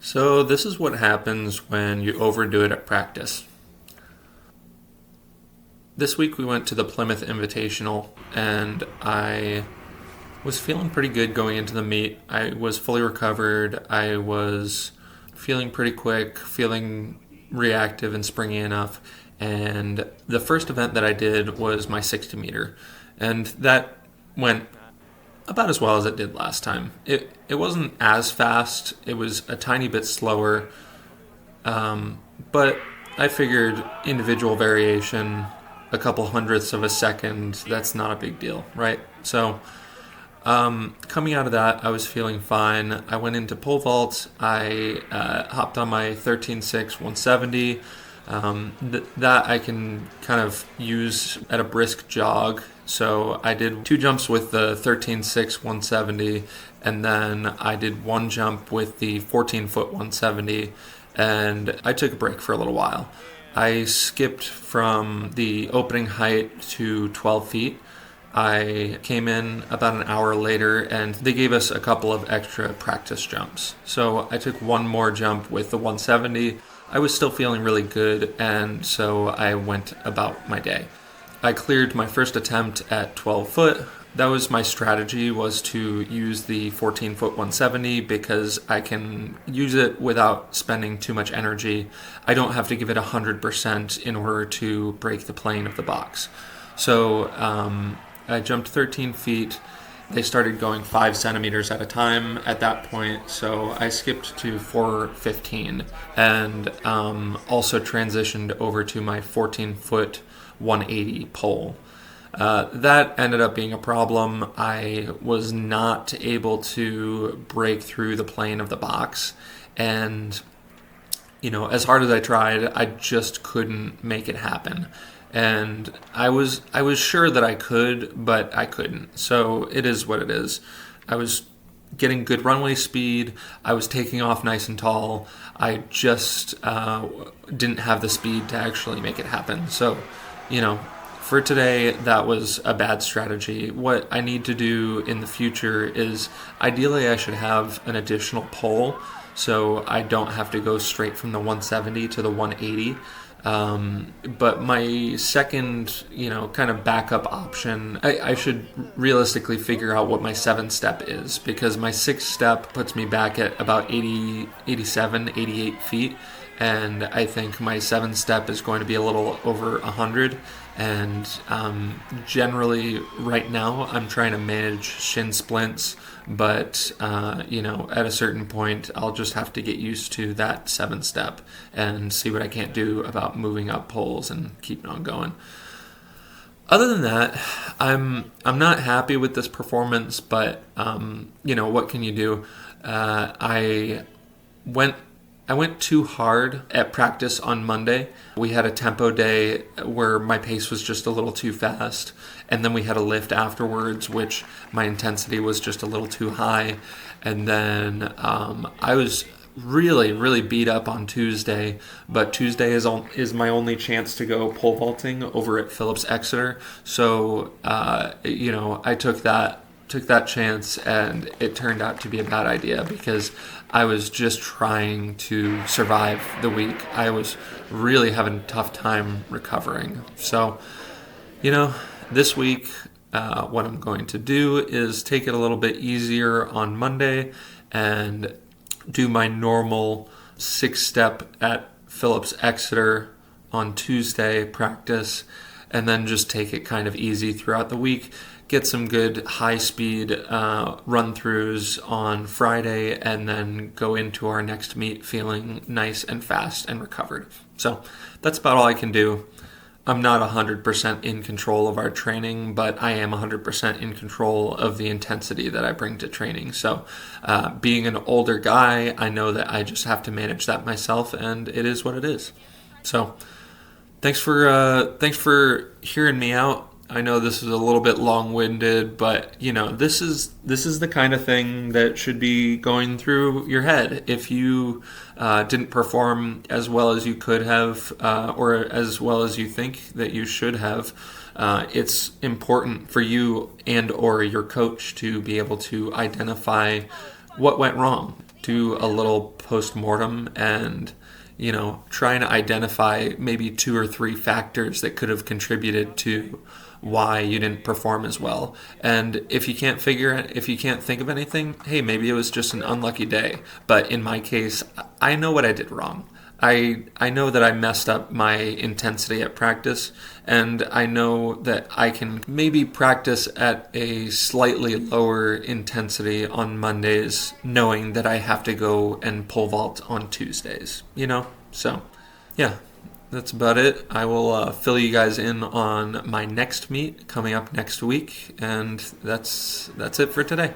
So this is what happens when you overdo it at practice. This week we went to the Plymouth Invitational and I was feeling pretty good going into the meet. I was fully recovered. I was feeling pretty quick, feeling reactive and springy enough. And the first event that I did was my 60 meter. And that went about as well as it did last time. It wasn't as fast. It was a tiny bit slower. But I figured individual variation, a couple hundredths of a second, that's not a big deal, right? So coming out of that, I was feeling fine. I went into pole vault. I hopped on my 13.6 170. That I can kind of use at a brisk jog. So I did 2 jumps with the 13.6 170, and then I did 1 jump with the 14-foot 170, and I took a break for a little while. I skipped from the opening height to 12 feet. I came in about an hour later and they gave us a couple of extra practice jumps. So I took 1 more jump with the 170. I was still feeling really good, and so I went about my day. I cleared my first attempt at 12 foot. That was my strategy, was to use the 14-foot 170 because I can use it without spending too much energy. I don't have to give it 100% in order to break the plane of the box. So I jumped 13 feet. They started going 5 centimeters at a time at that point, so I skipped to 415 and also transitioned over to my 14-foot 180 pole. That ended up being a problem. I was not able to break through the plane of the box, and as hard as I tried, I just couldn't make it happen. And I was sure that I could, but I couldn't. So it is what it is. I was getting good runway speed. I was taking off nice and tall. I just didn't have the speed to actually make it happen. So, for today, that was a bad strategy. What I need to do in the future is, ideally I should have an additional pole so I don't have to go straight from the 170 to the 180. But my second, kind of backup option, I should realistically figure out what my 7-step is, because my 6-step puts me back at about 80, 87, 88 feet. And I think my 7-step is going to be a little over 100. And generally, right now, I'm trying to manage shin splints. But, at a certain point, I'll just have to get used to that 7-step and see what I can't do about moving up poles and keeping on going. Other than that, I'm not happy with this performance, but, what can you do? I went too hard at practice on Monday. We had a tempo day where my pace was just a little too fast, and then we had a lift afterwards, which my intensity was just a little too high. And then I was really, really beat up on Tuesday, but Tuesday is my only chance to go pole vaulting over at Phillips Exeter. So, I took that chance, and it turned out to be a bad idea because I was just trying to survive the week. I was really having a tough time recovering. So, this week, what I'm going to do is take it a little bit easier on Monday and do my normal 6-step at Phillips Exeter on Tuesday practice, and then just take it kind of easy throughout the week. Get some good high-speed run-throughs on Friday, and then go into our next meet feeling nice and fast and recovered. So that's about all I can do. I'm not 100% in control of our training, but I am 100% in control of the intensity that I bring to training. So being an older guy, I know that I just have to manage that myself, and it is what it is. So thanks for hearing me out. I know this is a little bit long-winded, but this is the kind of thing that should be going through your head if you didn't perform as well as you could have, or as well as you think that you should have. It's important for you and or your coach to be able to identify what went wrong. do a little post-mortem and, try and identify maybe 2 or 3 factors that could have contributed to why you didn't perform as well. And if you can't think of anything, hey, maybe it was just an unlucky day. But in my case, I know what I did wrong. I know that I messed up my intensity at practice, and I know that I can maybe practice at a slightly lower intensity on Mondays, knowing that I have to go and pole vault on Tuesdays, So, yeah, that's about it. I will fill you guys in on my next meet coming up next week, and that's it for today.